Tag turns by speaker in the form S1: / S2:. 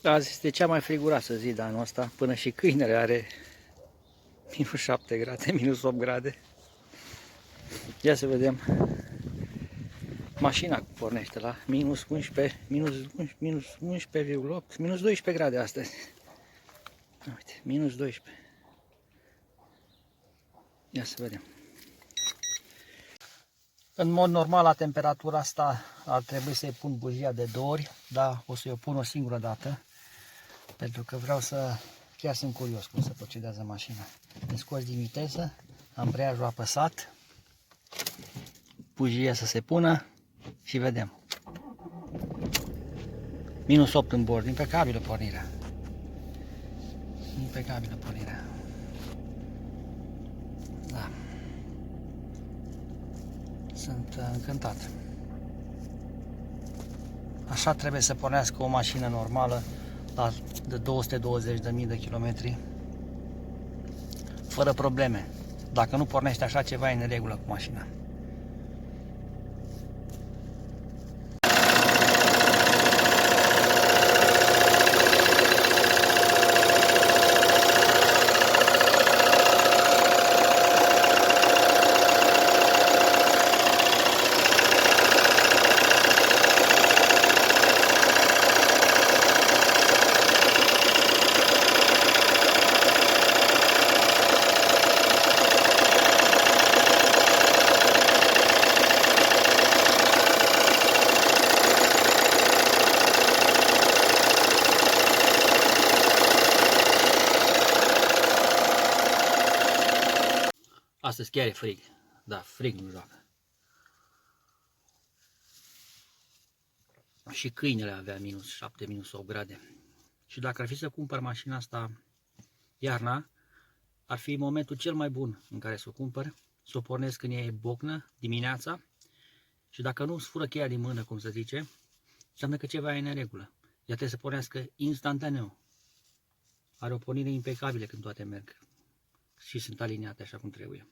S1: Azi este cea mai friguroasă zi de anul ăsta, până și câinele are minus 7 grade, minus 8 grade. Ia să vedem. Mașina pornește la minus 11, minus 11,8, minus 12 grade astăzi. Uite, minus 12. Ia să vedem. În mod normal, la temperatura asta ar trebui să-i pun bujia de 2 ori, dar o să-i pun o singură dată, pentru că vreau să, chiar sunt curios cum se procedează mașina. Îmi scos din viteză, ambreiajul apăsat, bujia să se pună și vedem. Minus 8 în bord, impecabilă pornirea. Impecabilă pornirea. Da. Sunt încântat. Așa trebuie să pornească o mașină normală la de 220.000 de kilometri, fără probleme. Dacă nu pornește așa, ceva e în regulă cu mașina. Astăzi chiar e frig. Da, frig nu joacă. Și câinele avea minus 7, minus 8 grade. Și dacă ar fi să cumpăr mașina asta iarna, ar fi momentul cel mai bun în care să o cumpăr, să o pornesc când e bocnă, dimineața, și dacă nu îți fură cheia din mână, cum se zice, înseamnă că ceva e în regulă. Ea trebuie să pornească instantaneu. Are o pornire impecabilă când toate merg și sunt aliniate așa cum trebuie.